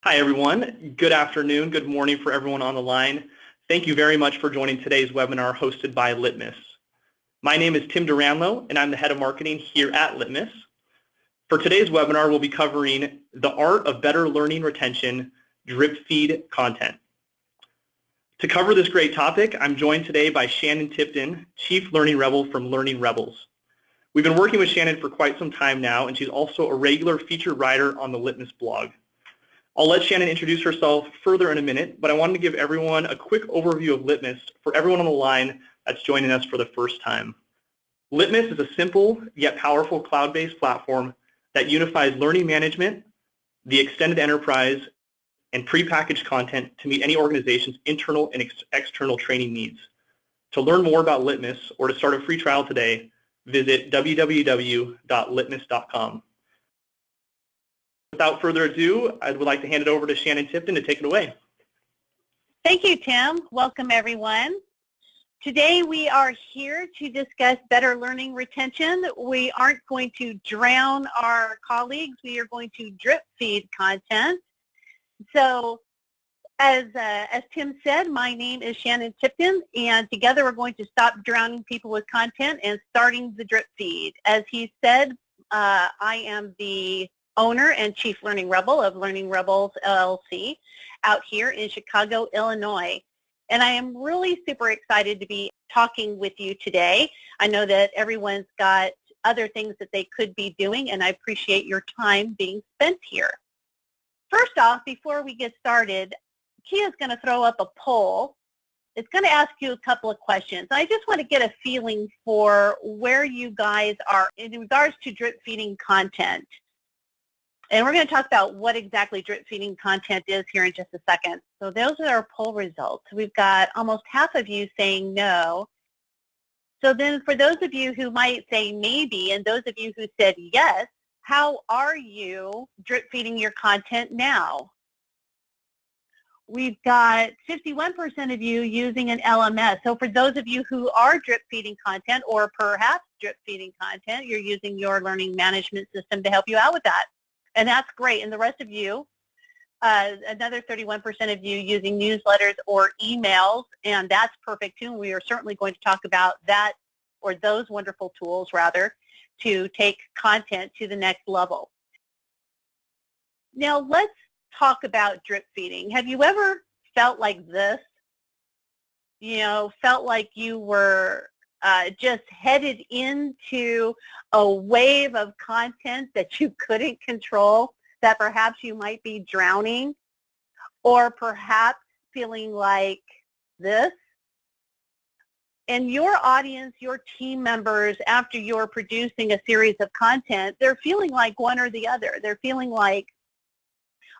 Hi, everyone. Good afternoon, good morning for everyone on the line. Thank you very much for joining today's webinar hosted by Litmus. My name is Tim Duranlo, and I'm the head of marketing here at Litmus. For today's webinar, we'll be covering the art of better learning retention, drip feed content. To cover this great topic, I'm joined today by Shannon Tipton, Chief Learning Rebel from Learning Rebels. We've been working with Shannon for quite some time now, and she's also a regular featured writer on the Litmus blog. I'll let Shannon introduce herself further in a minute, but I wanted to give everyone a quick overview of Litmus for everyone on the line that's joining us for the first time. Litmus is a simple yet powerful cloud-based platform that unifies learning management, the extended enterprise, and prepackaged content to meet any organization's internal and external training needs. To learn more about Litmus or to start a free trial today, visit www.litmus.com. Without further ado, I would like to hand it over to Shannon Tipton to take it away. Thank you, Tim. Welcome, everyone. Today we are here to discuss better learning retention. We aren't going to drown our colleagues. We are going to drip feed content. So as Tim said, my name is Shannon Tipton, and together we're going to stop drowning people with content and starting the drip feed. As he said, I am the owner and Chief Learning Rebel of Learning Rebels LLC out here in Chicago, Illinois. And I am really super excited to be talking with you today. I know that everyone's got other things that they could be doing, and I appreciate your time being spent here. First off, before we get started, Kia's going to throw up a poll. It's going to ask you a couple of questions. I just want to get a feeling for where you guys are in regards to drip feeding content. And we're going to talk about what exactly drip feeding content is here in just a second. So those are our poll results. We've got almost half of you saying no. So then for those of you who might say maybe, and those of you who said yes, how are you drip feeding your content now? We've got 51% of you using an LMS. So for those of you who are drip feeding content, or perhaps drip feeding content, you're using your learning management system to help you out with that. And that's great. And the rest of you, another 31% of you using newsletters or emails, and that's perfect too. We are certainly going to talk about that, or those wonderful tools rather, to take content to the next level. Now let's talk about drip feeding. Have you ever felt like this? You know, felt like you were just headed into a wave of content that you couldn't control, that perhaps you might be drowning, or perhaps feeling like this? And your audience, your team members, after you're producing a series of content, they're feeling like one or the other. They're feeling like,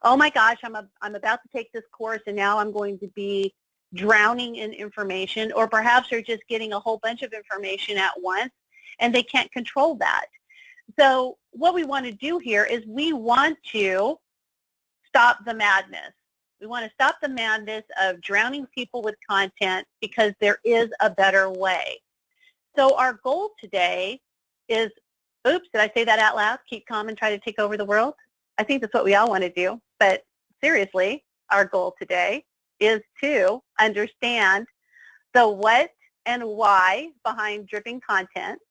oh my gosh, I'm about to take this course and now I'm going to be drowning in information, or perhaps they're just getting a whole bunch of information at once and they can't control that. So what we want to do here is we want to stop the madness. We want to stop the madness of drowning people with content, because there is a better way. So our goal today is, oops, did I say that out loud? Keep calm and try to take over the world? I think that's what we all want to do. But seriously, our goal today is to understand the what and why behind dripping content,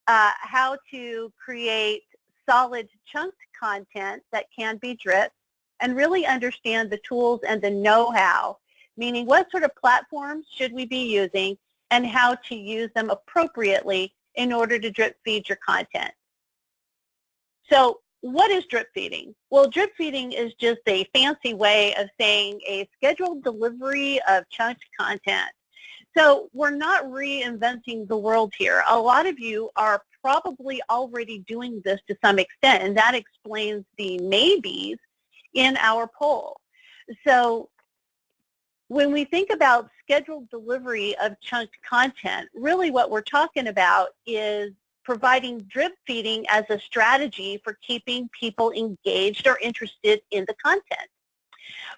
how to create solid chunked content that can be dripped, and really understand the tools and the know-how, meaning what sort of platforms should we be using and how to use them appropriately in order to drip feed your content. So what is drip feeding? Well, drip feeding is just a fancy way of saying a scheduled delivery of chunked content. So we're not reinventing the world here. A lot of you are probably already doing this to some extent, and that explains the maybes in our poll. So when we think about scheduled delivery of chunked content, really what we're talking about is providing drip feeding as a strategy for keeping people engaged or interested in the content.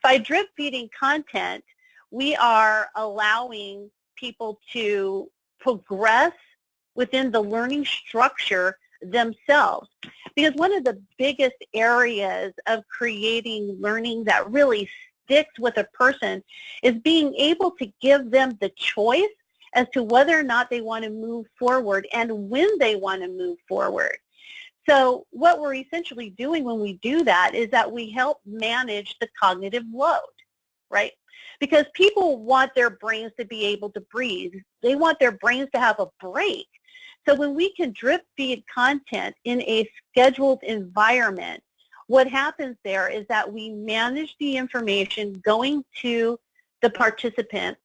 By drip feeding content, we are allowing people to progress within the learning structure themselves. Because one of the biggest areas of creating learning that really sticks with a person is being able to give them the choice as to whether or not they want to move forward and when they want to move forward. So what we're essentially doing when we do that is that we help manage the cognitive load, right? Because people want their brains to be able to breathe. They want their brains to have a break. So when we can drip feed content in a scheduled environment, what happens there is that we manage the information going to the participant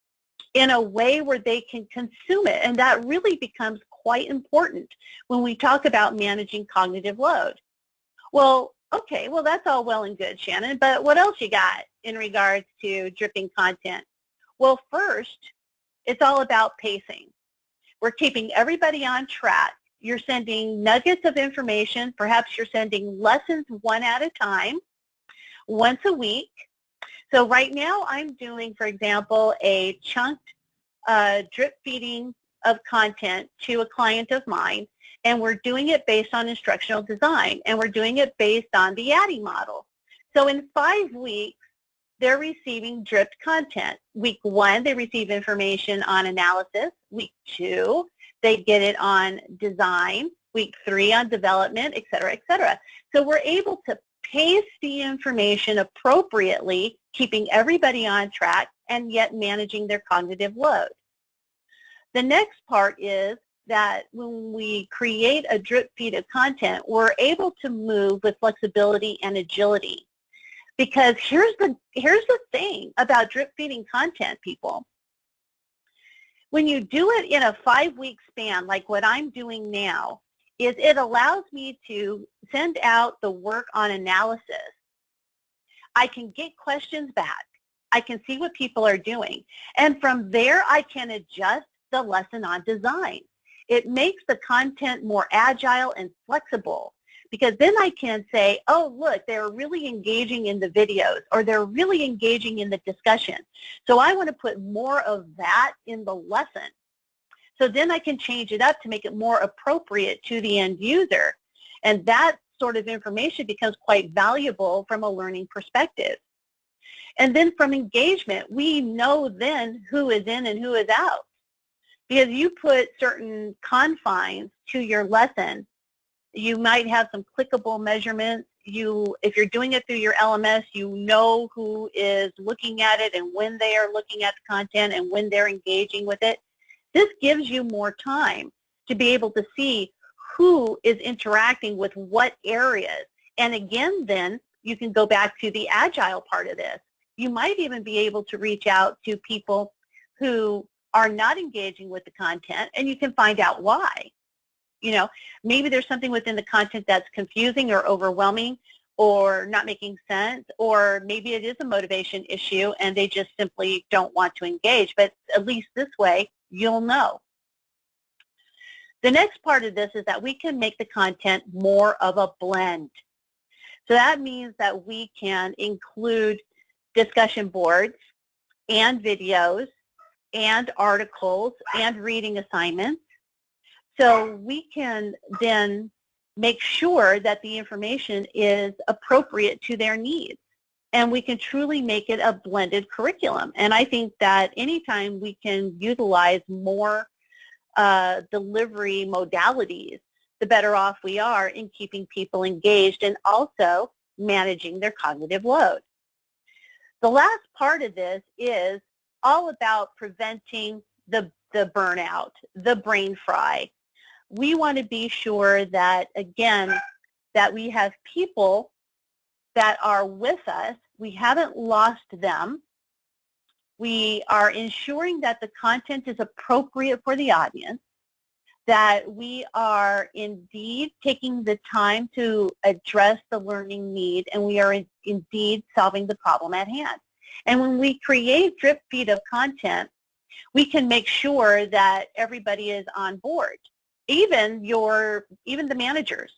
in a way where they can consume it. And that really becomes quite important when we talk about managing cognitive load. Well, okay, well, that's all well and good, Shannon, but what else you got in regards to dripping content? Well, first, it's all about pacing. We're keeping everybody on track. You're sending nuggets of information. Perhaps you're sending lessons one at a time, once a week. So right now I'm doing, for example, a chunked drip feeding of content to a client of mine, and we're doing it based on instructional design, and we're doing it based on the ADDIE model. So in 5 weeks, they're receiving dripped content. Week 1, they receive information on analysis. Week 2, they get it on design. Week 3 on development, et cetera, et cetera. So we're able to pace the information appropriately, keeping everybody on track and yet managing their cognitive load. The next part is that when we create a drip feed of content, we're able to move with flexibility and agility. Because here's the thing about drip feeding content, people. When you do it in a 5-week span, like what I'm doing now, is it allows me to send out the work on analysis. I can get questions back. I can see what people are doing. And from there, I can adjust the lesson on design. It makes the content more agile and flexible, because then I can say, oh, look, they're really engaging in the videos, or they're really engaging in the discussion. So I want to put more of that in the lesson. So then I can change it up to make it more appropriate to the end user. And that sort of information becomes quite valuable from a learning perspective. And then from engagement, we know then who is in and who is out. Because you put certain confines to your lesson. You might have some clickable measurements. If you're doing it through your LMS, you know who is looking at it and when they are looking at the content and when they're engaging with it. This gives you more time to be able to see who is interacting with what areas. And again, then, you can go back to the agile part of this. You might even be able to reach out to people who are not engaging with the content, and you can find out why. You know, maybe there's something within the content that's confusing or overwhelming or not making sense, or maybe it is a motivation issue and they just simply don't want to engage. But at least this way, you'll know. The next part of this is that we can make the content more of a blend. So that means that we can include discussion boards and videos and articles and reading assignments. So we can then make sure that the information is appropriate to their needs. And we can truly make it a blended curriculum. And I think that anytime we can utilize more delivery modalities, the better off we are in keeping people engaged and also managing their cognitive load. The last part of this is all about preventing the burnout, the brain fry. We want to be sure that, again, that we have people that are with us. We haven't lost them. We are ensuring that the content is appropriate for the audience, that we are indeed taking the time to address the learning need, and we are indeed solving the problem at hand. And when we create drip feed of content, we can make sure that everybody is on board, even the managers.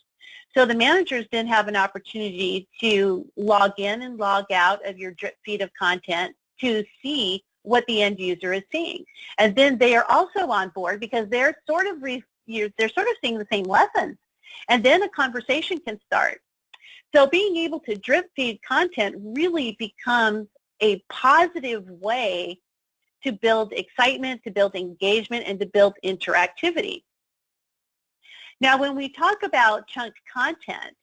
So the managers then have an opportunity to log in and log out of your drip feed of content to see what the end user is seeing. And then they are also on board because they're sort of seeing the same lessons. And then a conversation can start. So being able to drip feed content really becomes a positive way to build excitement, to build engagement, and to build interactivity. Now, when we talk about chunked content,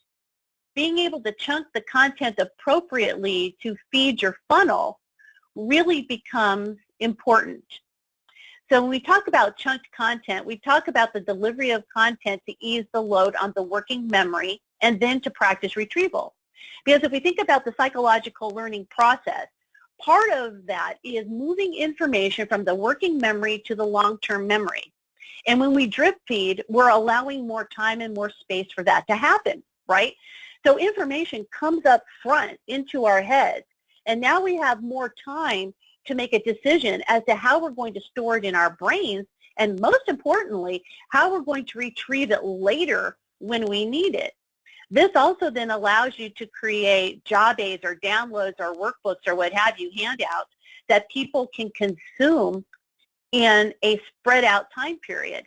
being able to chunk the content appropriately to feed your funnel really becomes important. So when we talk about chunked content, we talk about the delivery of content to ease the load on the working memory and then to practice retrieval. Because if we think about the psychological learning process, part of that is moving information from the working memory to the long-term memory. And when we drip feed, we're allowing more time and more space for that to happen, right? So information comes up front into our heads, and now we have more time to make a decision as to how we're going to store it in our brains, and most importantly, how we're going to retrieve it later when we need it. This also then allows you to create job aids or downloads or workbooks or what have you, handouts, that people can consume in a spread out time period.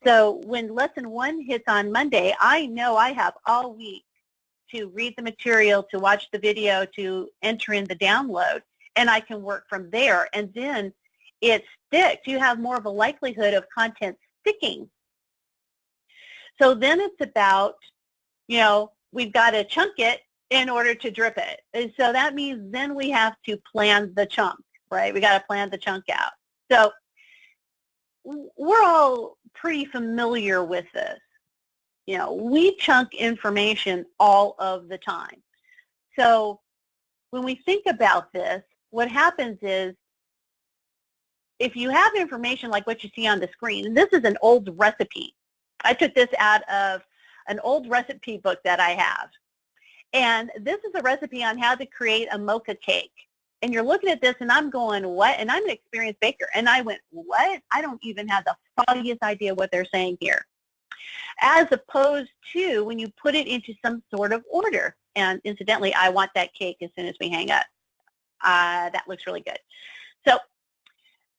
So when lesson 1 hits on Monday, I know I have all week to read the material, to watch the video, to enter in the download, and I can work from there. And then it sticks. You have more of a likelihood of content sticking. So then it's about, we've got to chunk it in order to drip it. And so that means then we have to plan the chunk, right? We got to plan the chunk out. So we're all pretty familiar with this. We chunk information all of the time. So when we think about this, what happens is if you have information like what you see on the screen, and this is an old recipe. I took this out of an old recipe book that I have. And this is a recipe on how to create a mocha cake. And you're looking at this and I'm going, what? And I'm an experienced baker. And I went, what? I don't even have the foggiest idea what they're saying here. As opposed to when you put it into some sort of order. And incidentally, I want that cake as soon as we hang up. That looks really good. So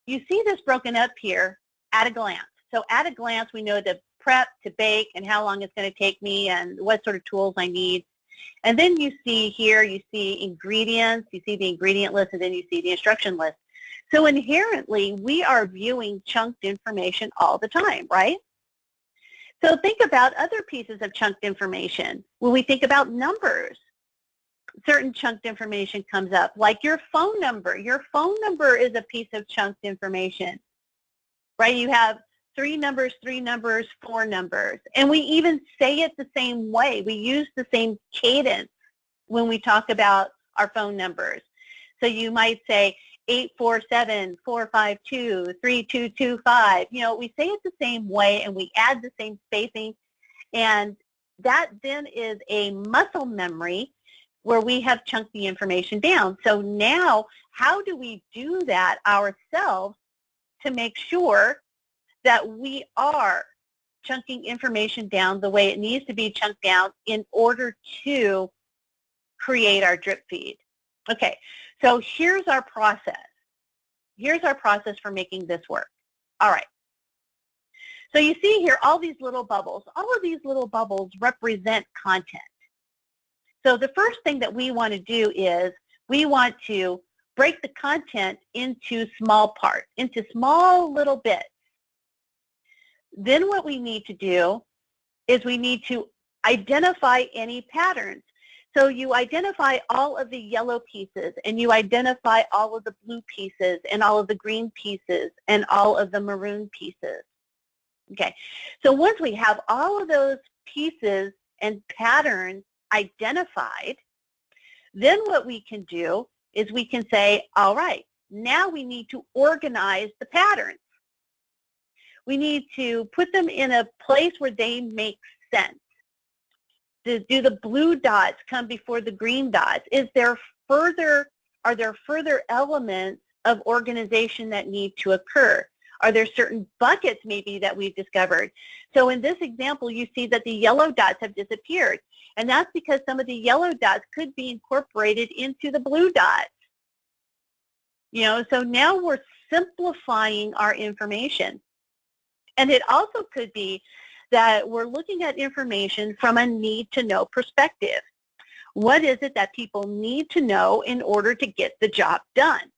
you see this broken up here at a glance. So at a glance, we know the prep to bake and how long it's going to take me and what sort of tools I need. And then you see here, you see ingredients, you see the ingredient list, and then you see the instruction list. So inherently, we are viewing chunked information all the time, right? So think about other pieces of chunked information. When we think about numbers, certain chunked information comes up, like your phone number. Your phone number is a piece of chunked information, right? You have 3 numbers, 4 numbers. And we even say it the same way. We use the same cadence when we talk about our phone numbers. So you might say 847-452-3225. We say it the same way and we add the same spacing. And that then is a muscle memory where we have chunked the information down. So now, how do we do that ourselves to make sure that we are chunking information down the way it needs to be chunked down in order to create our drip feed? Okay, so here's our process. Here's our process for making this work. All right. So you see here all these little bubbles. All of these little bubbles represent content. So the first thing that we want to do is we want to break the content into small parts, into small little bits. Then what we need to do is we need to identify any patterns. So you identify all of the yellow pieces, and you identify all of the blue pieces, and all of the green pieces, and all of the maroon pieces. Okay, so once we have all of those pieces and patterns identified, then what we can do is we can say, all right, now we need to organize the patterns. We need to put them in a place where they make sense. Do the blue dots come before the green dots? Are there further elements of organization that need to occur? Are there certain buckets maybe that we've discovered? So in this example, you see that the yellow dots have disappeared. And that's because some of the yellow dots could be incorporated into the blue dots. So now we're simplifying our information. And it also could be that we're looking at information from a need-to-know perspective. What is it that people need to know in order to get the job done?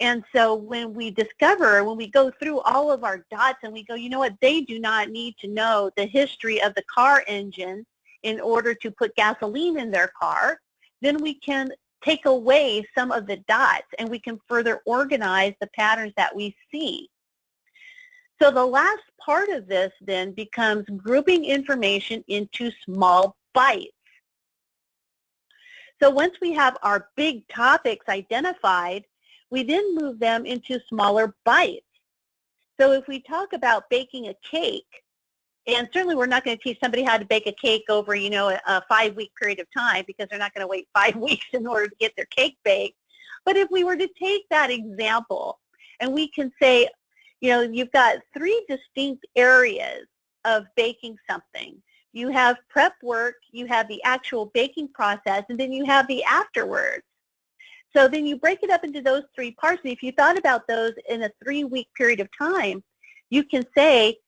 And so when we go through all of our dots and we go, you know what, they do not need to know the history of the car engine in order to put gasoline in their car, then we can take away some of the dots and we can further organize the patterns that we see. So the last part of this then becomes grouping information into small bites. So once we have our big topics identified, we then move them into smaller bites. So if we talk about baking a cake, and certainly we're not going to teach somebody how to bake a cake over, you know, a 5-week period of time, because they're not going to wait 5 weeks in order to get their cake baked. But if we were to take that example and we can say, you know, you've got 3 distinct areas of baking something. You have prep work, you have the actual baking process, and then you have the afterwards. So then you break it up into those 3 parts, and if you thought about those in a 3-week period of time, you can say,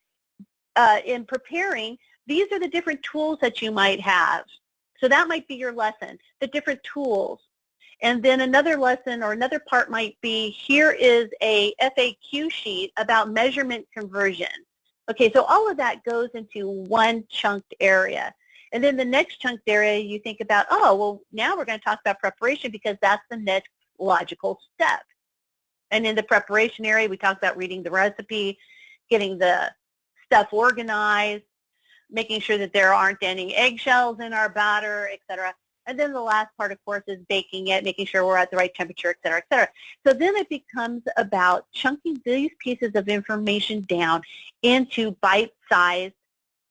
in preparing, these are the different tools that you might have. So that might be your lesson, the different tools. And then another lesson or another part might be, here is a FAQ sheet about measurement conversion. Okay, so all of that goes into one chunked area. And then the next chunked area, you think about, oh, well, now we're going to talk about preparation because that's the next logical step. And in the preparation area, we talk about reading the recipe, getting the stuff organized, making sure that there aren't any eggshells in our batter, et cetera. And then the last part, of course, is baking it, making sure we're at the right temperature, et cetera, et cetera. So then it becomes about chunking these pieces of information down into bite-sized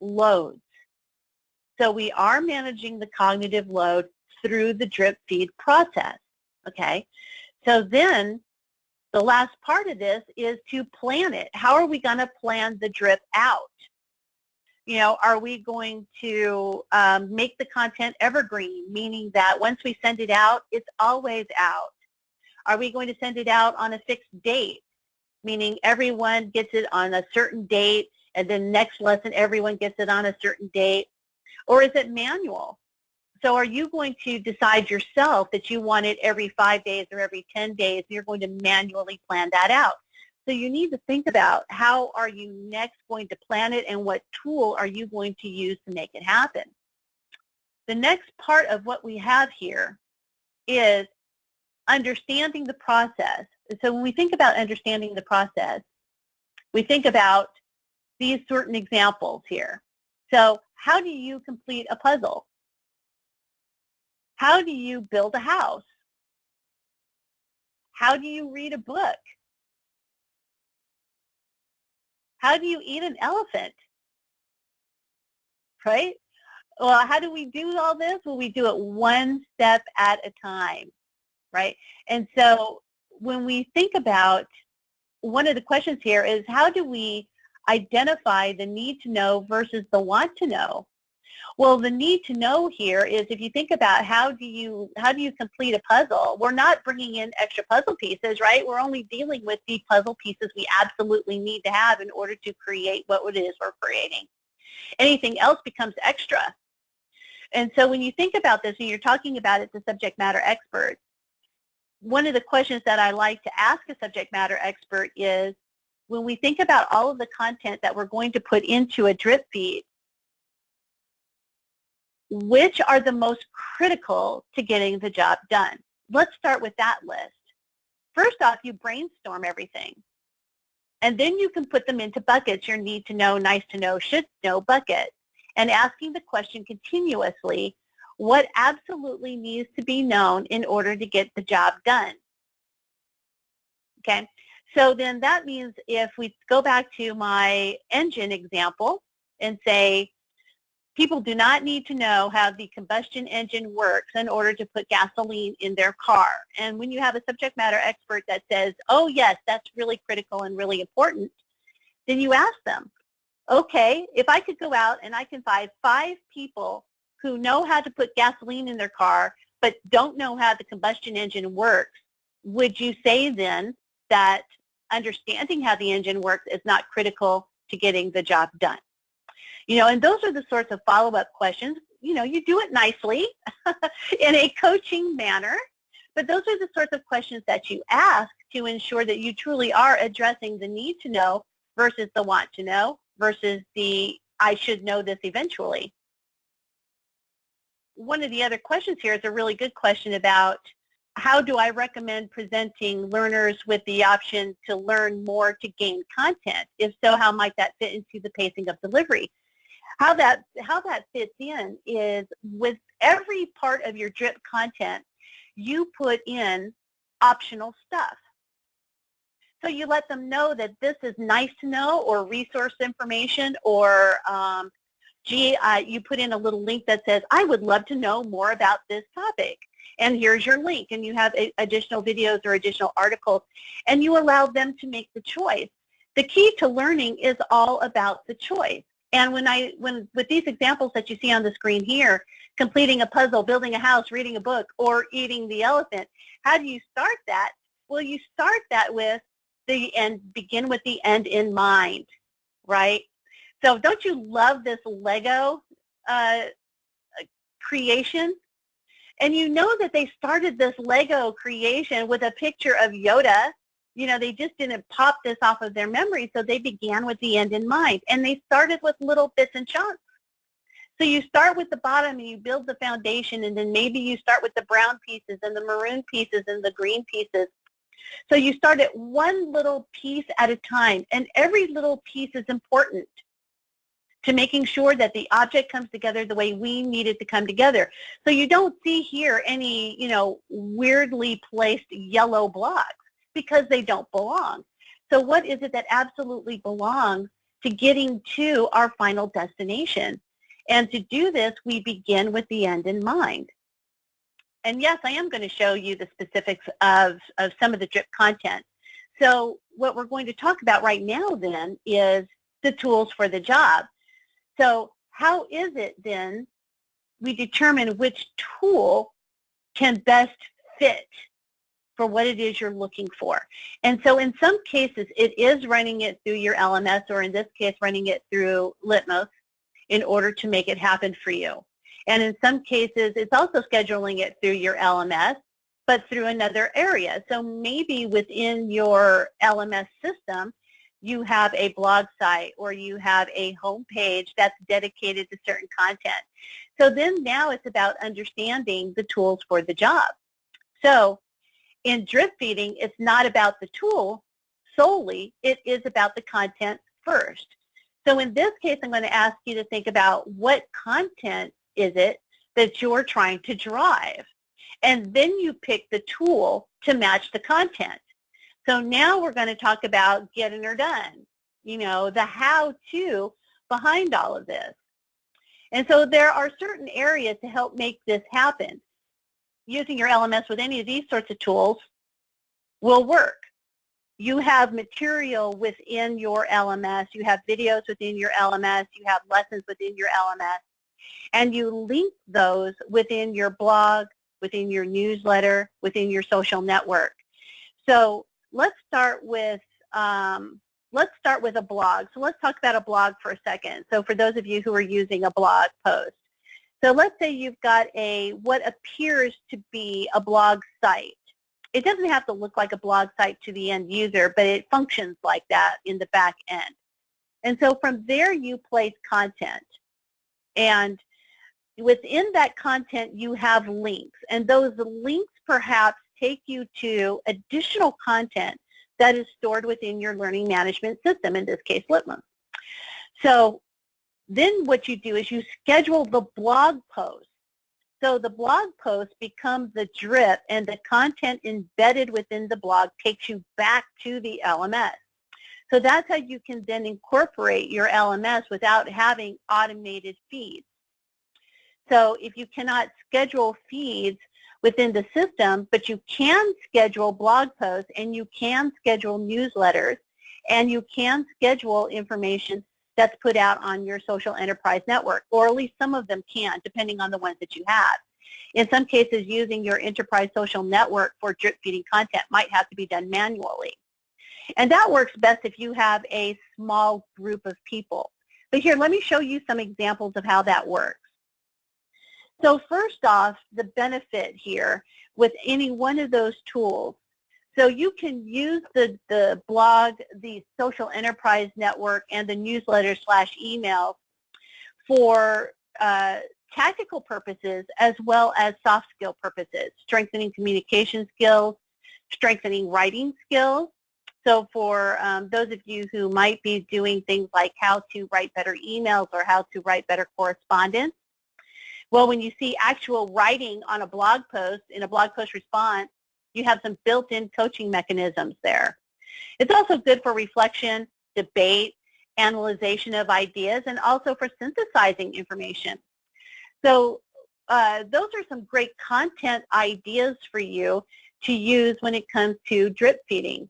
loads. So we are managing the cognitive load through the drip feed process, okay? So then the last part of this is to plan it. How are we going to plan the drip out? You know, are we going to make the content evergreen, meaning that once we send it out, it's always out? Are we going to send it out on a fixed date, meaning everyone gets it on a certain date, and then next lesson everyone gets it on a certain date? Or is it manual? So are you going to decide yourself that you want it every 5 days or every 10 days, and you're going to manually plan that out? So you need to think about, how are you next going to plan it, and what tool are you going to use to make it happen? The next part of what we have here is understanding the process. So when we think about understanding the process, we think about these certain examples here. So how do you complete a puzzle? How do you build a house? How do you read a book? How do you eat an elephant? Right? Well, how do we do all this? Well, we do it one step at a time, right? And so when we think about, one of the questions here is, how do we identify the need to know versus the want to know? Well, the need to know here is, if you think about how do you complete a puzzle, we're not bringing in extra puzzle pieces, right? We're only dealing with the puzzle pieces we absolutely need to have in order to create what it is we're creating. Anything else becomes extra. And so when you think about this and you're talking about it to subject matter experts, one of the questions that I like to ask a subject matter expert is, when we think about all of the content that we're going to put into a drip feed, which are the most critical to getting the job done? Let's start with that list. First off, you brainstorm everything. And then you can put them into buckets, your need to know, nice to know, should know bucket. And asking the question continuously, what absolutely needs to be known in order to get the job done? Okay, so then that means, if we go back to my engine example and say, people do not need to know how the combustion engine works in order to put gasoline in their car. And when you have a subject matter expert that says, oh yes, that's really critical and really important, then you ask them, okay, if I could go out and I can find 5 people who know how to put gasoline in their car but don't know how the combustion engine works, would you say then that understanding how the engine works is not critical to getting the job done? And those are the sorts of follow-up questions. You do it nicely in a coaching manner, but those are the sorts of questions that you ask to ensure that you truly are addressing the need to know versus the want to know versus the I should know this eventually. One of the other questions here is a really good question about how do I recommend presenting learners with the option to learn more to gain content? If so, how might that fit into the pacing of delivery? How that fits in is with every part of your DRIP content, you put in optional stuff. So you let them know that this is nice to know or resource information or you put in a little link that says, I would love to know more about this topic. And here's your link. And you have additional videos or additional articles. And you allow them to make the choice. The key to learning is all about the choice. And when with these examples that you see on the screen here, completing a puzzle, building a house, reading a book, or eating the elephant, how do you start that? Well, you start that with the end, begin with the end in mind, right? So don't you love this Lego creation? And you know that they started this Lego creation with a picture of Yoda. They just didn't pop this off of their memory, so they began with the end in mind. And they started with little bits and chunks. So you start with the bottom and you build the foundation, and then maybe you start with the brown pieces and the maroon pieces and the green pieces. So you start at one little piece at a time, and every little piece is important to making sure that the object comes together the way we need it to come together. So you don't see here any, weirdly placed yellow blocks because they don't belong. So what is it that absolutely belongs to getting to our final destination? And to do this, we begin with the end in mind. And yes, I am going to show you the specifics of some of the DRIP content. So what we're going to talk about right now then is the tools for the job. So how is it then we determine which tool can best fit for what it is you're looking for? And so in some cases, it is running it through your LMS, or in this case, running it through Litmos in order to make it happen for you. And in some cases, it's also scheduling it through your LMS, but through another area. So maybe within your LMS system, you have a blog site or you have a home page that's dedicated to certain content. So then now it's about understanding the tools for the job. So in drip feeding, it's not about the tool solely, it is about the content first. So in this case, I'm going to ask you to think about what content is it that you're trying to drive. And then you pick the tool to match the content. So now we're going to talk about getting her done, the how-to behind all of this. And so there are certain areas to help make this happen. Using your LMS with any of these sorts of tools will work. You have material within your LMS, you have videos within your LMS, you have lessons within your LMS, and you link those within your blog, within your newsletter, within your social network. So let's start with a blog. So let's talk about a blog for a second. So for those of you who are using a blog post. So let's say you've got what appears to be a blog site. It doesn't have to look like a blog site to the end user, but it functions like that in the back end. And so from there you place content. And within that content you have links. And those links perhaps take you to additional content that is stored within your learning management system, in this case Litmos. So then what you do is you schedule the blog post. So the blog post becomes the drip, and the content embedded within the blog takes you back to the LMS. So that's how you can then incorporate your LMS without having automated feeds. So if you cannot schedule feeds within the system, but you can schedule blog posts, and you can schedule newsletters, and you can schedule information that's put out on your social enterprise network, or at least some of them can, depending on the ones that you have. In some cases, using your enterprise social network for drip feeding content might have to be done manually. And that works best if you have a small group of people. But here, let me show you some examples of how that works. So first off, the benefit here with any one of those tools. So you can use the blog, the social enterprise network, and the newsletter / email for tactical purposes as well as soft skill purposes, strengthening communication skills, strengthening writing skills. So for those of you who might be doing things like how to write better emails or how to write better correspondence, well, when you see actual writing on a blog post, in a blog post response, you have some built-in coaching mechanisms there. It's also good for reflection, debate, analyzation of ideas, and also for synthesizing information. So those are some great content ideas for you to use when it comes to drip feeding.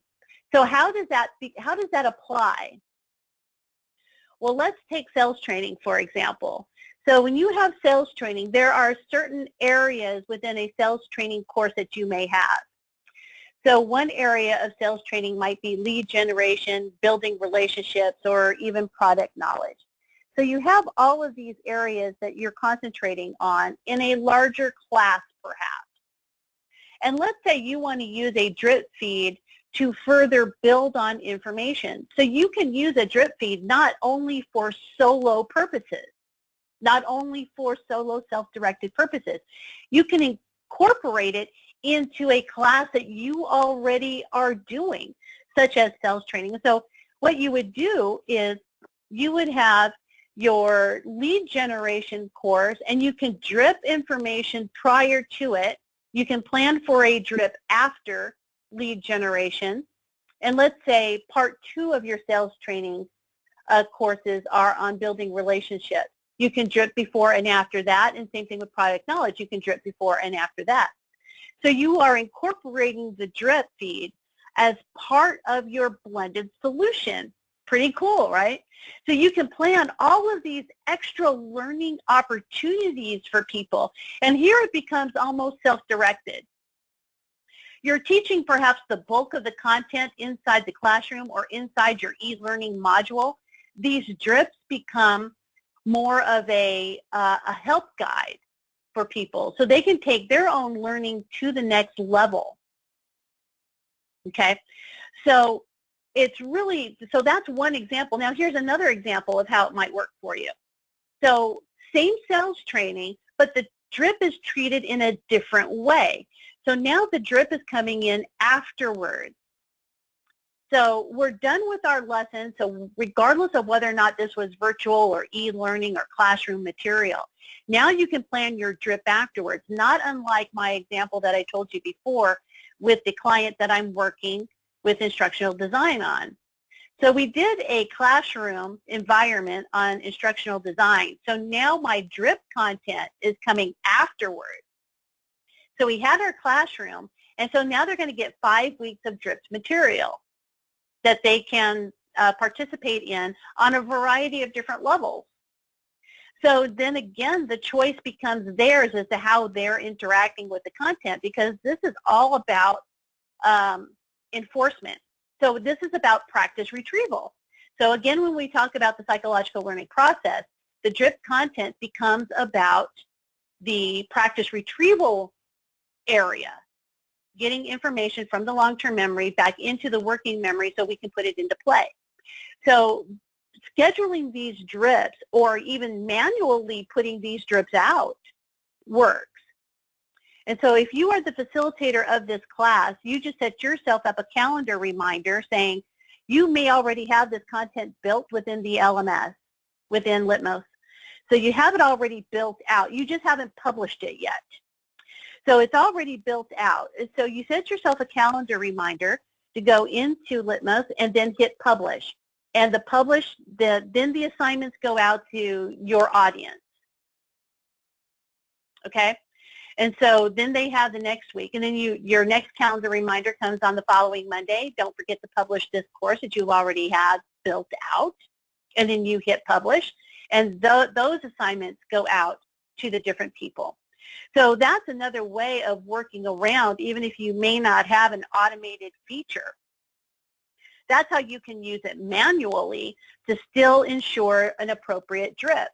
So how does that apply? Well, let's take sales training, for example. So when you have sales training, there are certain areas within a sales training course that you may have. So one area of sales training might be lead generation, building relationships, or even product knowledge. So you have all of these areas that you're concentrating on in a larger class, perhaps. And let's say you want to use a drip feed to further build on information. So you can use a drip feed not only for solo purposes, not only for solo self-directed purposes. You can incorporate it into a class that you already are doing, such as sales training. So what you would do is you would have your lead generation course, and you can drip information prior to it. You can plan for a drip after lead generation. And let's say part 2 of your sales training courses are on building relationships. You can drip before and after that, and same thing with product knowledge. You can drip before and after that. So you are incorporating the drip feed as part of your blended solution. Pretty cool, right? So you can plan all of these extra learning opportunities for people, and here it becomes almost self-directed. You're teaching perhaps the bulk of the content inside the classroom or inside your e-learning module. These drips become more of a help guide for people, so they can take their own learning to the next level. Okay, so it's really, so that's one example. Now here's another example of how it might work for you. So same sales training, but the drip is treated in a different way. So now the drip is coming in afterwards. So we're done with our lesson, so regardless of whether or not this was virtual or e-learning or classroom material, now you can plan your drip afterwards, not unlike my example that I told you before with the client that I'm working with instructional design on. So we did a classroom environment on instructional design. So now my drip content is coming afterwards. So we had our classroom, and so now they're going to get 5 weeks of dripped material that they can participate in on a variety of different levels. So then again, the choice becomes theirs as to how they're interacting with the content, because this is all about enforcement. So this is about practice retrieval. So again, when we talk about the psychological learning process, the drip content becomes about the practice retrieval area, getting information from the long-term memory back into the working memory so we can put it into play. So scheduling these drips or even manually putting these drips out works. And so if you are the facilitator of this class, you just set yourself up a calendar reminder saying you may already have this content built within the LMS, within Litmos. So you have it already built out. You just haven't published it yet. So it's already built out. So you set yourself a calendar reminder to go into Litmos and then hit publish. And then the assignments go out to your audience. Okay? And so then they have the next week, and then your next calendar reminder comes on the following Monday. Don't forget to publish this course that you already have built out, and then you hit publish, and those assignments go out to the different people. So that's another way of working around, even if you may not have an automated feature. That's how you can use it manually to still ensure an appropriate drip.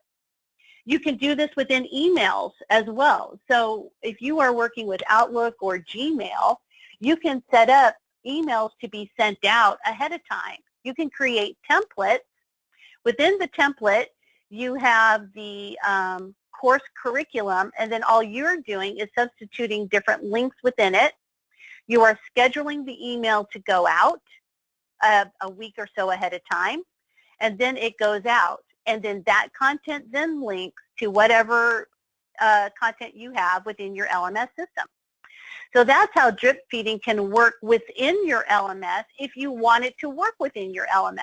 You can do this within emails as well. So if you are working with Outlook or Gmail, you can set up emails to be sent out ahead of time. You can create templates. Within the template, you have the course curriculum, and then all you're doing is substituting different links within it. You are scheduling the email to go out a week or so ahead of time, and then it goes out. And then that content then links to whatever content you have within your LMS system. So that's how drip feeding can work within your LMS if you want it to work within your LMS.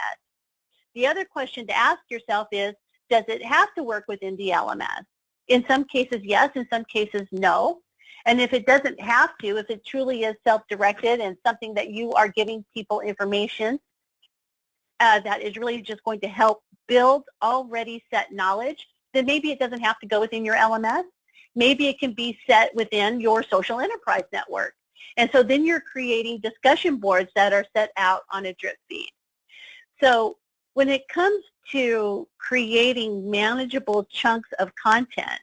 The other question to ask yourself is, does it have to work within the LMS? In some cases, yes. In some cases, no. And if it doesn't have to, if it truly is self-directed and something that you are giving people information that is really just going to help build already set knowledge, then maybe it doesn't have to go within your LMS. Maybe it can be set within your social enterprise network. And so then you're creating discussion boards that are set out on a drip feed. So when it comes to creating manageable chunks of content,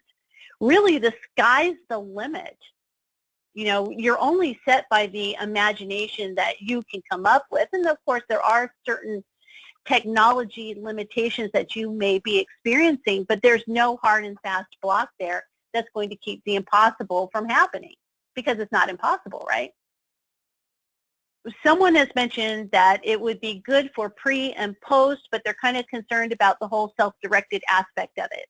really the sky's the limit. You know, you're only set by the imagination that you can come up with. And of course, there are certain technology limitations that you may be experiencing, but there's no hard and fast block there that's going to keep the impossible from happening, because it's not impossible, right? Someone has mentioned that it would be good for pre and post, but they're kind of concerned about the whole self-directed aspect of it.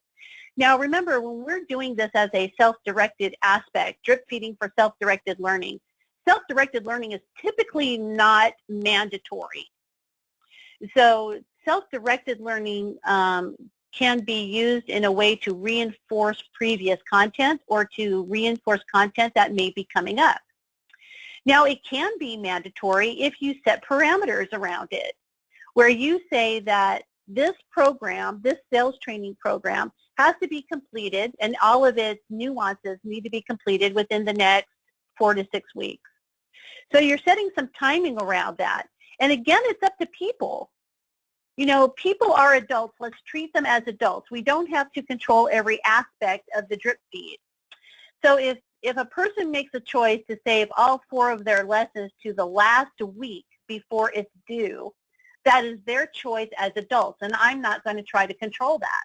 Now remember, when we're doing this as a self-directed aspect, drip feeding for self-directed learning is typically not mandatory. So self-directed learning can be used in a way to reinforce previous content or to reinforce content that may be coming up. Now, it can be mandatory if you set parameters around it, where you say that this program, this sales training program, has to be completed, and all of its nuances need to be completed within the next 4 to 6 weeks. So you're setting some timing around that. And again, it's up to people. You know, people are adults. Let's treat them as adults. We don't have to control every aspect of the drip feed. So if a person makes a choice to save all 4 of their lessons to the last week before it's due, that is their choice as adults, and I'm not going to try to control that.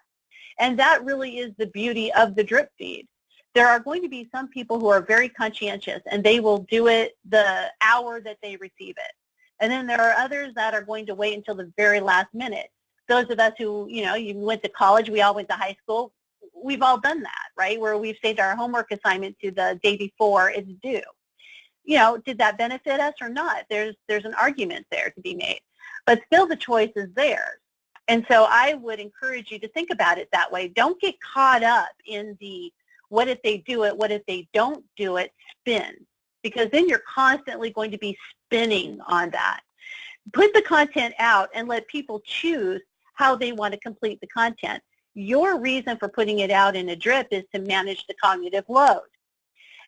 And that really is the beauty of the drip feed. There are going to be some people who are very conscientious, and they will do it the hour that they receive it. And then there are others that are going to wait until the very last minute. Those of us who, you know, you went to college, we all went to high school, we've all done that, right, where we've saved our homework assignment to the day before it's due. You know, did that benefit us or not? There's an argument there to be made. But still the choice is theirs. And so I would encourage you to think about it that way. Don't get caught up in the what if they do it, what if they don't do it spin, because then you're constantly going to be spinning on that. Put the content out and let people choose how they want to complete the content. Your reason for putting it out in a drip is to manage the cognitive load.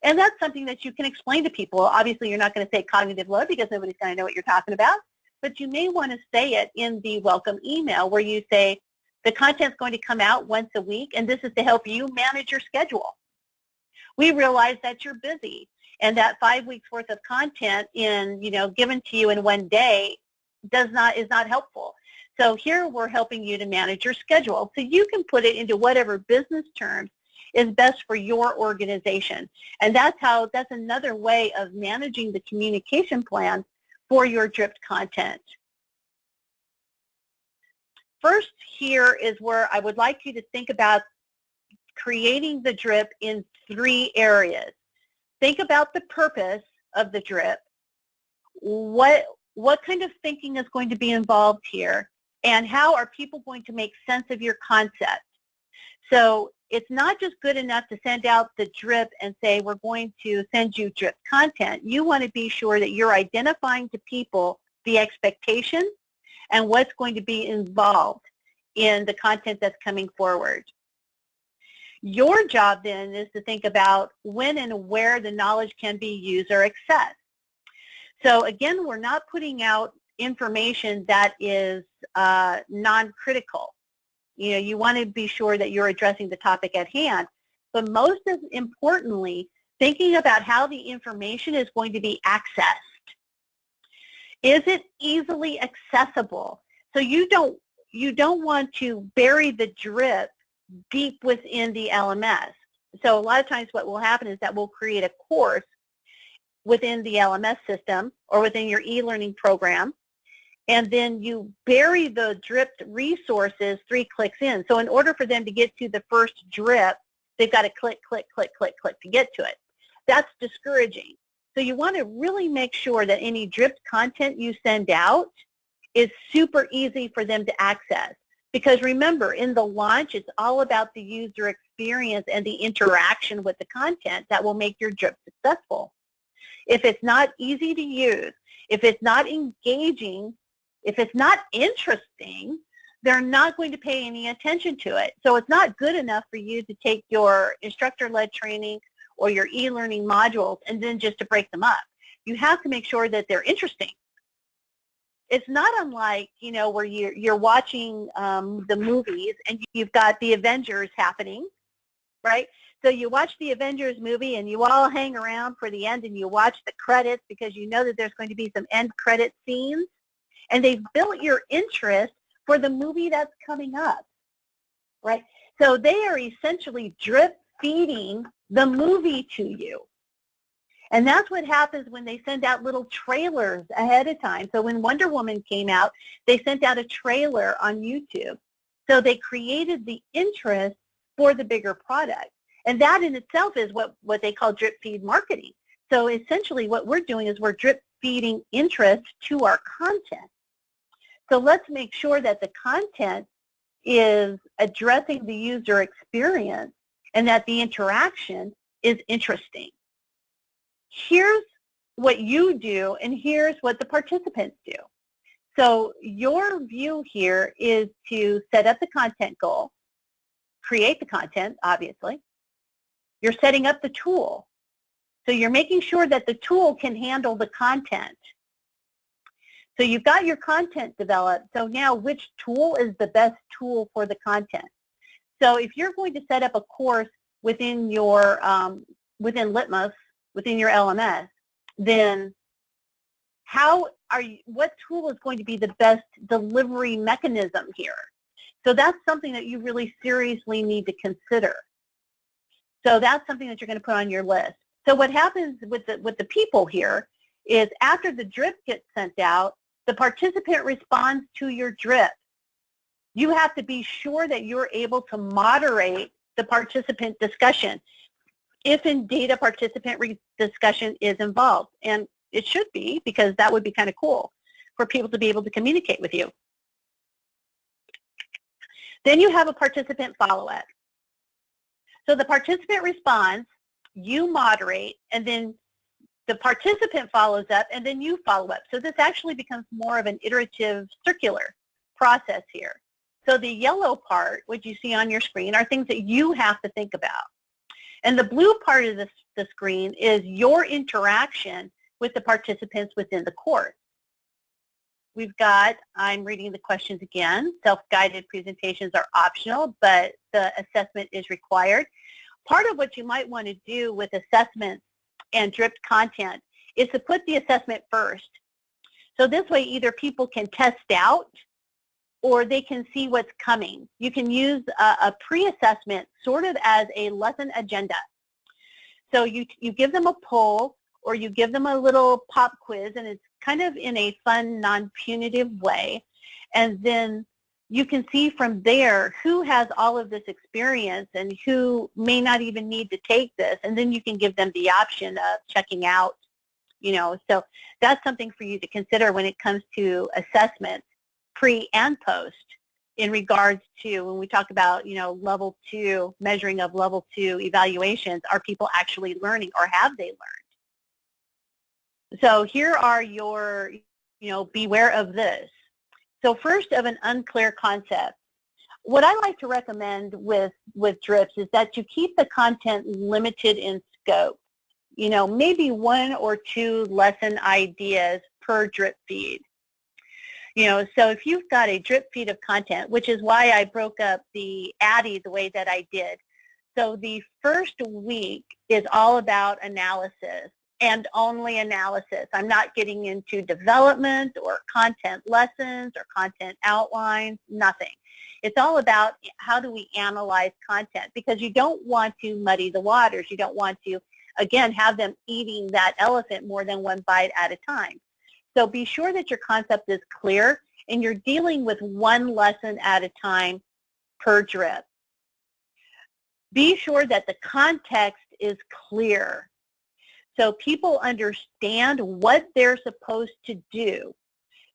And that's something that you can explain to people. Obviously, you're not going to say cognitive load because nobody's going to know what you're talking about, but you may want to say it in the welcome email where you say, the content's going to come out once a week, and this is to help you manage your schedule. We realize that you're busy, and that 5 weeks worth of content given to you in one day is not helpful. So here we're helping you to manage your schedule. So you can put it into whatever business terms is best for your organization. And that's another way of managing the communication plan for your dripped content. First, here is where I would like you to think about creating the drip in 3 areas. Think about the purpose of the drip. What kind of thinking is going to be involved here? And how are people going to make sense of your concept? So it's not just good enough to send out the drip and say, we're going to send you drip content. You want to be sure that you're identifying to people the expectation and what's going to be involved in the content that's coming forward. Your job then is to think about when and where the knowledge can be used or accessed. So again, we're not putting out information that is non-critical. You know, you want to be sure that you're addressing the topic at hand, but most importantly, thinking about how the information is going to be accessed. Is it easily accessible? So you don't want to bury the drip deep within the LMS. So a lot of times what will happen is that we'll create a course within the LMS system or within your e-learning program, and then you bury the dripped resources 3 clicks in. So in order for them to get to the first drip, they've got to click, click, click, click, click to get to it. That's discouraging. So you want to really make sure that any dripped content you send out is super easy for them to access. Because remember, in the launch, it's all about the user experience and the interaction with the content that will make your drip successful. If it's not easy to use, if it's not engaging, if it's not interesting, they're not going to pay any attention to it. So it's not good enough for you to take your instructor-led training or your e-learning modules and then just to break them up. You have to make sure that they're interesting. It's not unlike, you know, where you're watching the movies and you've got the Avengers happening, right? So you watch the Avengers movie and you all hang around for the end and you watch the credits because you know that there's going to be some end credit scenes, and they've built your interest for the movie that's coming up, right? So they are essentially drip feeding the movie to you. And that's what happens when they send out little trailers ahead of time. So when Wonder Woman came out, they sent out a trailer on YouTube. So they created the interest for the bigger product. And that in itself is what they call drip feed marketing. So essentially what we're doing is we're drip feeding interest to our content. So let's make sure that the content is addressing the user experience and that the interaction is interesting. Here's what you do, and here's what the participants do. So your view here is to set up the content goal, create the content, obviously. You're setting up the tool. So you're making sure that the tool can handle the content. So you've got your content developed. So now which tool is the best tool for the content? So if you're going to set up a course within your, within Litmos, within your LMS, then what tool is going to be the best delivery mechanism here? So that's something that you really seriously need to consider. So that's something that you're going to put on your list. So what happens with the people here is after the drip gets sent out, the participant responds to your drip. You have to be sure that you're able to moderate the participant discussion, if indeed a participant discussion is involved. And it should be, because that would be kind of cool for people to be able to communicate with you. Then you have a participant follow-up. So the participant responds, you moderate, and then the participant follows up, and then you follow up. So this actually becomes more of an iterative circular process here. So the yellow part, which you see on your screen, are things that you have to think about. And the blue part of the screen is your interaction with the participants within the course. We've got, I'm reading the questions again, self-guided presentations are optional, but the assessment is required. Part of what you might want to do with assessments and dripped content is to put the assessment first. So this way either people can test out or they can see what's coming. You can use a pre-assessment sort of as a lesson agenda. So you give them a poll or you give them a little pop quiz, and it's kind of in a fun, non-punitive way. And then you can see from there who has all of this experience and who may not even need to take this. And then you can give them the option of checking out, you know. So that's something for you to consider when it comes to assessments, pre and post, in regards to when we talk about, you know, level 2, measuring of level 2 evaluations. Are people actually learning, or have they learned? So here are your, you know, beware of this. So first, of an unclear concept. What I like to recommend with drips is that you keep the content limited in scope. You know, maybe 1 or 2 lesson ideas per drip feed. So if you've got a drip feed of content, which is why I broke up the ADDIE the way that I did. So the first week is all about analysis and only analysis. I'm not getting into development or content lessons or content outlines, nothing. It's all about how do we analyze content, because you don't want to muddy the waters. You don't want to, again, have them eating that elephant more than one bite at a time. So be sure that your concept is clear and you're dealing with one lesson at a time per drip. Be sure that the context is clear so people understand what they're supposed to do.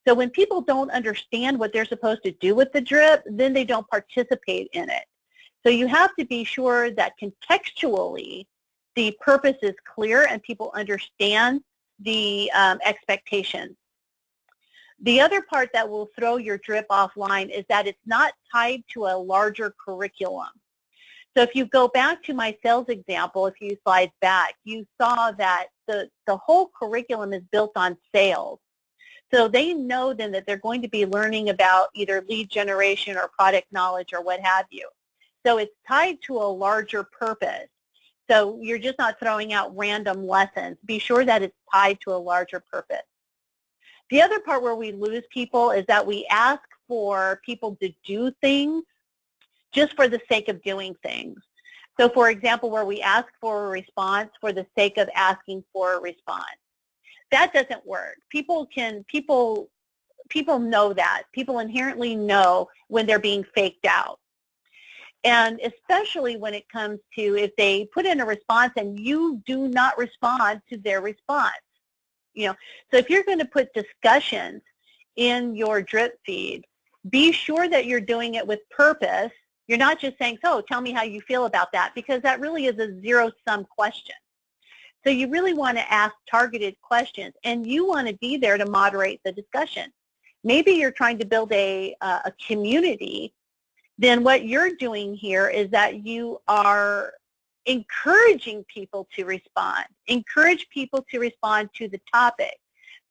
So when people don't understand what they're supposed to do with the drip, then they don't participate in it. So you have to be sure that contextually the purpose is clear and people understand the expectations. The other part that will throw your drip offline is that it's not tied to a larger curriculum. So if you go back to my sales example, a few slides back, you saw that the whole curriculum is built on sales. So they know then that they're going to be learning about either lead generation or product knowledge or what have you. So it's tied to a larger purpose. So you're just not throwing out random lessons. Be sure that it's tied to a larger purpose. The other part where we lose people is that we ask for people to do things just for the sake of doing things. So for example, where we ask for a response for the sake of asking for a response. That doesn't work. People know that. People inherently know when they're being faked out. And especially when it comes to if they put in a response and you do not respond to their response. So if you're going to put discussions in your drip feed, be sure that you're doing it with purpose. You're not just saying, so tell me how you feel about that, because that really is a zero-sum question. So you really want to ask targeted questions, and you want to be there to moderate the discussion. Maybe you're trying to build a community. Then what you're doing here is that you are encouraging people to respond. Encourage people to respond to the topic,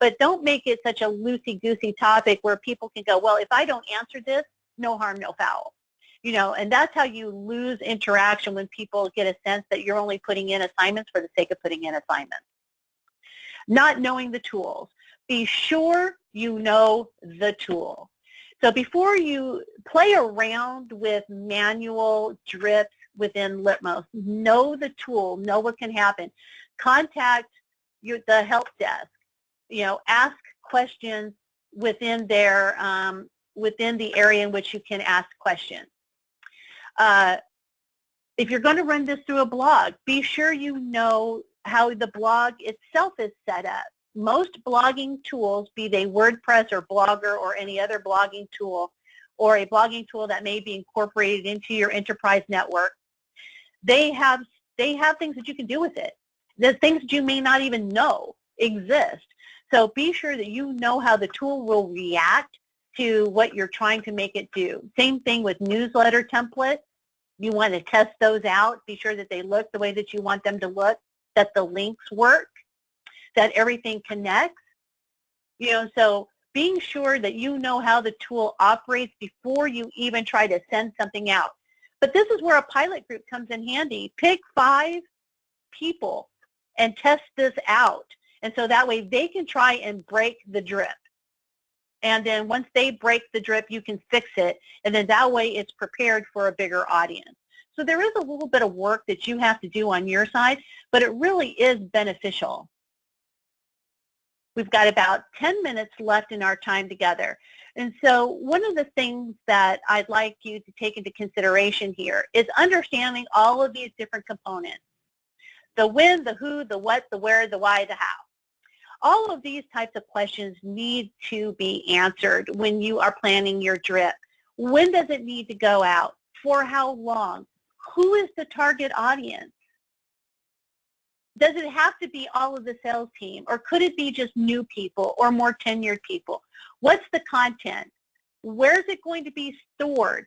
but don't make it such a loosey-goosey topic where people can go, well, if I don't answer this, no harm, no foul. And that's how you lose interaction, when people get a sense that you're only putting in assignments for the sake of putting in assignments. Not knowing the tools. Be sure you know the tool. So before you play around with manual drips within Litmos, know the tool, know what can happen. Contact the help desk. Ask questions within within the area in which you can ask questions. If you're going to run this through a blog, be sure you know how the blog itself is set up. Most blogging tools, be they WordPress or Blogger or any other blogging tool, or a blogging tool that may be incorporated into your enterprise network, they have things that you can do with it. There's things that you may not even know exist. So be sure that you know how the tool will react to what you're trying to make it do. Same thing with newsletter templates. You want to test those out. Be sure that they look the way that you want them to look, that the links work, that everything connects. So being sure that you know how the tool operates before you even try to send something out. But this is where a pilot group comes in handy. Pick 5 people and test this out. And so that way they can try and break the drip. And then once they break the drip, you can fix it. And then that way it's prepared for a bigger audience. So there is a little bit of work that you have to do on your side, but it really is beneficial. We've got about 10 minutes left in our time together. And so one of the things that I'd like you to take into consideration here is understanding all of these different components. The when, the who, the what, the where, the why, the how. All of these types of questions need to be answered when you are planning your drip. When does it need to go out? For how long? Who is the target audience? Does it have to be all of the sales team, or could it be just new people or more tenured people? What's the content? Where is it going to be stored?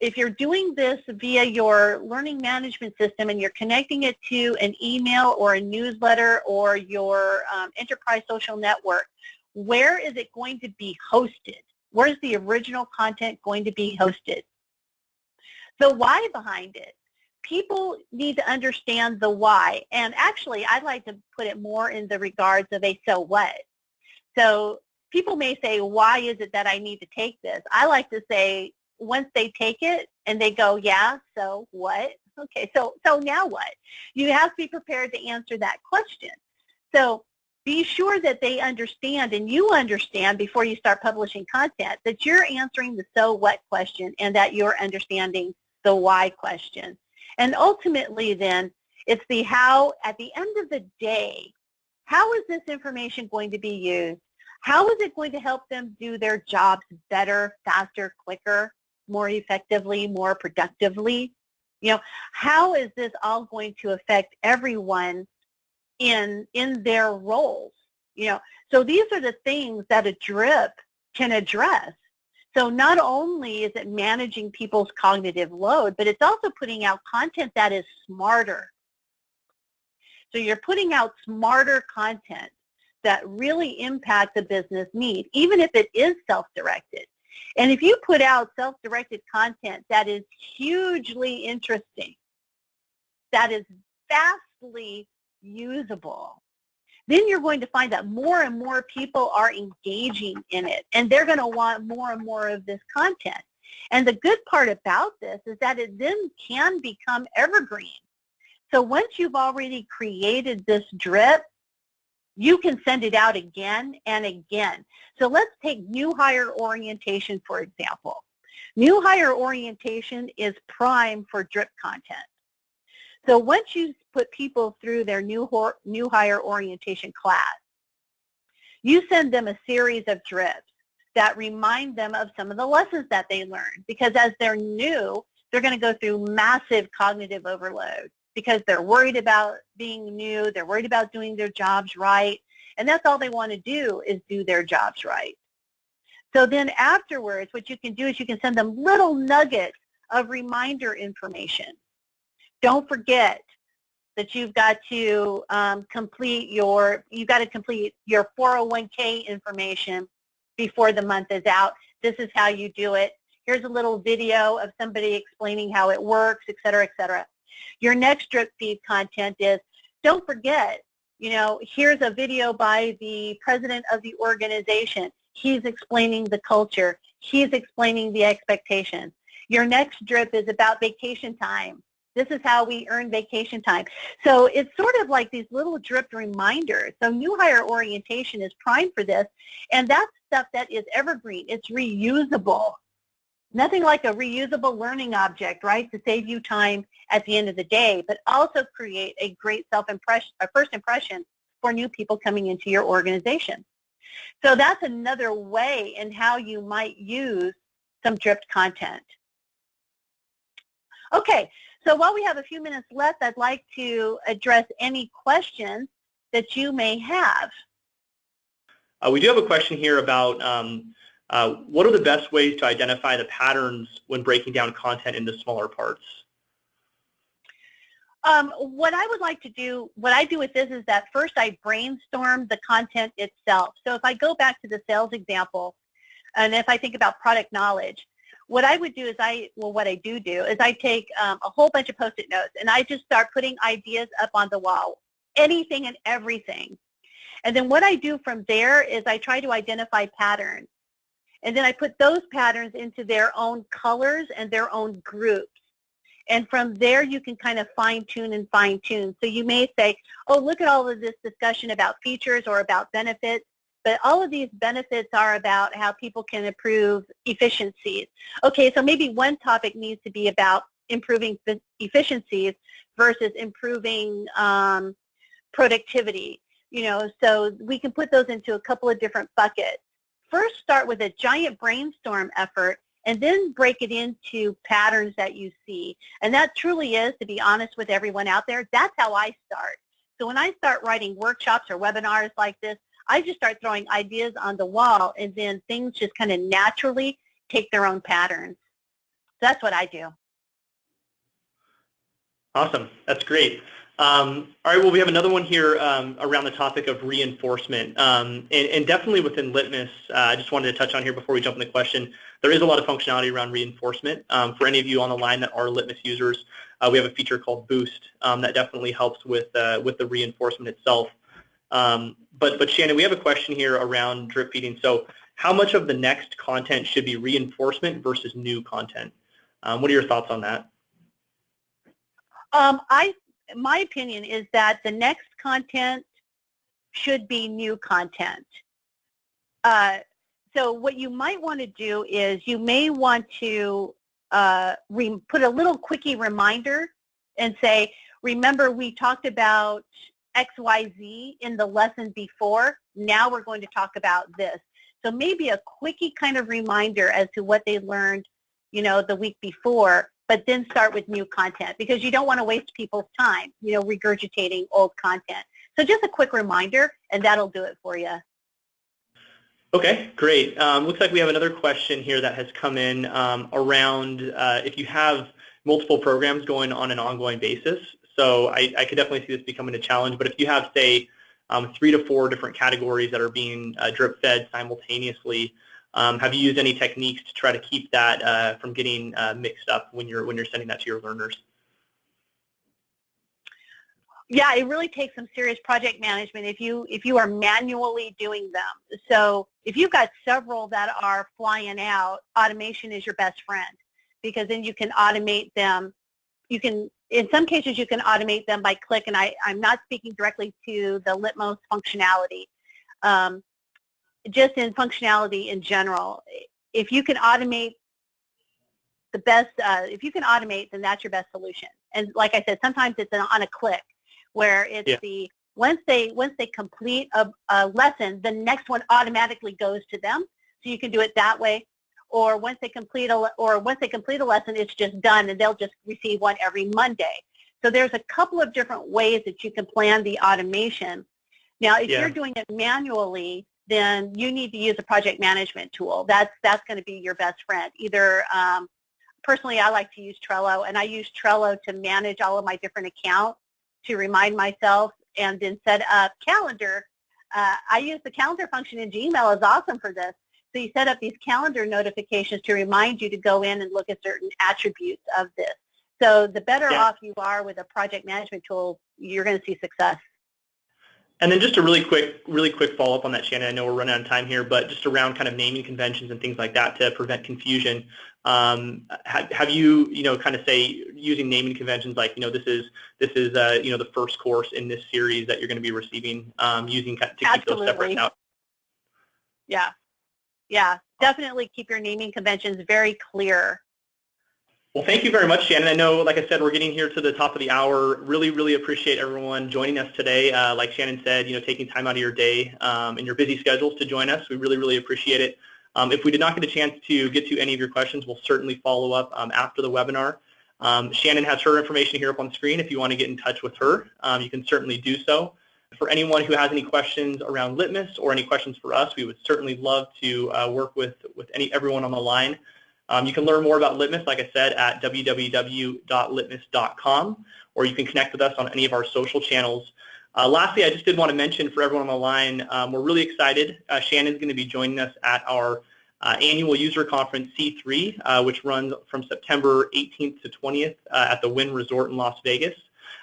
If you're doing this via your learning management system and you're connecting it to an email or a newsletter or your enterprise social network, where is it going to be hosted? Where's the original content going to be hosted? The why behind it. People need to understand the why. And actually, I'd like to put it more in the regards of a so what. So people may say, why is it that I need to take this? I like to say, once they take it and they go, yeah, so what? Okay, so now what? You have to be prepared to answer that question. So be sure that they understand and you understand before you start publishing content that you're answering the so what question and that you're understanding the why question. And ultimately then, it's the how. At the end of the day, how is this information going to be used? How is it going to help them do their jobs better, faster, quicker, more effectively, more productively? You know, how is this all going to affect everyone in their roles? You know, so these are the things that a drip can address. So not only is it managing people's cognitive load, but it's also putting out content that is smarter. So you're putting out smarter content that really impact the business need, even if it is self-directed. And if you put out self-directed content that is hugely interesting, that is vastly usable, then you're going to find that more and more people are engaging in it, and they're going to want more and more of this content. And the good part about this is that it then can become evergreen. So once you've already created this drip, you can send it out again and again. So let's take new hire orientation, for example. New hire orientation is prime for drip content. So once you put people through their new hire orientation class, you send them a series of drips that remind them of some of the lessons that they learned. Because as they're new, they're going to go through massive cognitive overload because they're worried about being new, they're worried about doing their jobs right, and that's all they want to do is do their jobs right. So then afterwards, what you can do is you can send them little nuggets of reminder information. Don't forget that you've got to complete your 401k information before the month is out. This is how you do it. Here's a little video of somebody explaining how it works, et cetera, et cetera. Your next drip feed content is, don't forget, you know, here's a video by the president of the organization. He's explaining the culture. He's explaining the expectations. Your next drip is about vacation time. This is how we earn vacation time. So it's sort of like these little drip reminders. So new hire orientation is prime for this, and that's stuff that is evergreen. It's reusable. Nothing like a reusable learning object, right, to save you time at the end of the day, but also create a great first impression for new people coming into your organization. So that's another way in how you might use some dripped content. Okay, so while we have a few minutes left, I'd like to address any questions that you may have. We do have a question here about what are the best ways to identify the patterns when breaking down content into smaller parts? What I would like to do, what I do with this is that first I brainstorm the content itself. So if I go back to the sales example, and if I think about product knowledge, what I would do is what I do is I take a whole bunch of Post-it notes and I just start putting ideas up on the wall, anything and everything. And then what I do from there is I try to identify patterns. And then I put those patterns into their own colors and their own groups. And from there, you can kind of fine-tune and fine-tune. So you may say, oh, look at all of this discussion about features or about benefits. But all of these benefits are about how people can improve efficiencies. Okay, so maybe one topic needs to be about improving efficiencies versus improving productivity. You know, so we can put those into a couple of different buckets. First, start with a giant brainstorm effort, and then break it into patterns that you see. And that truly is, to be honest with everyone out there, that's how I start. So when I start writing workshops or webinars like this, I just start throwing ideas on the wall, and then things just kind of naturally take their own patterns. That's what I do. Awesome. That's great. All right, well, we have another one here around the topic of reinforcement. And definitely within Litmos, I just wanted to touch on here before we jump in the question, there is a lot of functionality around reinforcement. For any of you on the line that are Litmos users, we have a feature called Boost that definitely helps with the reinforcement itself. But Shannon, we have a question here around drip feeding. So how much of the next content should be reinforcement versus new content? What are your thoughts on that? My opinion is that the next content should be new content. So what you might want to do is you may want to put a little quickie reminder and say, remember we talked about XYZ in the lesson before, now we're going to talk about this. So maybe a quickie kind of reminder as to what they learned, the week before, but then start with new content because you don't want to waste people's time, regurgitating old content. So just a quick reminder, and that'll do it for you. Okay, great. Looks like we have another question here that has come in around if you have multiple programs going on an ongoing basis. So I could definitely see this becoming a challenge, but if you have, say, 3 to 4 different categories that are being drip fed simultaneously, have you used any techniques to try to keep that from getting mixed up when you're sending that to your learners? Yeah, it really takes some serious project management if you are manually doing them. So if you've got several that are flying out, automation is your best friend because then you can automate them. In some cases, you can automate them by click, and I'm not speaking directly to the Litmos functionality. Just in functionality in general, if you can automate if you can automate, then that's your best solution. And like I said, sometimes it's on a click, where it's once they complete a lesson, the next one automatically goes to them. So you can do it that way. Or once they complete a lesson, it's just done, and they'll just receive one every Monday. So there's a couple of different ways that you can plan the automation. Now, if you're doing it manually, then you need to use a project management tool. That's going to be your best friend. Either personally, I like to use Trello, and I use Trello to manage all of my different accounts to remind myself, and then set up calendar. I use the calendar function in Gmail. It's awesome for this. So you set up these calendar notifications to remind you to go in and look at certain attributes of this. So the better off you are with a project management tool, you're going to see success. And then just a really quick follow-up on that, Shannon. I know we're running out of time here, but just around kind of naming conventions and things like that to prevent confusion. Have you, kind of say using naming conventions like, this is the first course in this series that you're going to be receiving, using to keep those separate out. Yeah, definitely keep your naming conventions very clear. Well, thank you very much, Shannon. I know, like I said, we're getting here to the top of the hour. Really appreciate everyone joining us today. Like Shannon said, taking time out of your day and your busy schedules to join us. We really appreciate it. If we did not get a chance to get to any of your questions, we'll certainly follow up after the webinar. Shannon has her information here up on the screen. If you want to get in touch with her, you can certainly do so. For anyone who has any questions around Litmos or any questions for us, we would certainly love to work with everyone on the line. You can learn more about Litmos, like I said, at www.litmos.com, or you can connect with us on any of our social channels. Lastly, I just did want to mention for everyone on the line, we're really excited. Shannon's going to be joining us at our annual user conference C3, which runs from September 18th to 20th at the Wynn Resort in Las Vegas.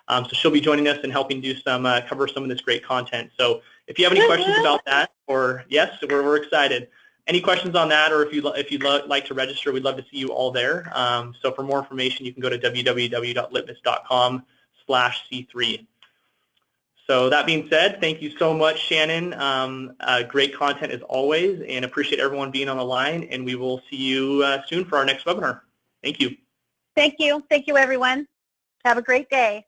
So she'll be joining us and helping do cover some of this great content. So if you have any questions about that, or yes, we're excited. Any questions on that, or if you'd like to register, we'd love to see you all there. So for more information, you can go to www.litmos.com/C3. So that being said, thank you so much, Shannon. Great content as always, and appreciate everyone being on the line, and we will see you soon for our next webinar. Thank you. Thank you. Thank you, everyone. Have a great day.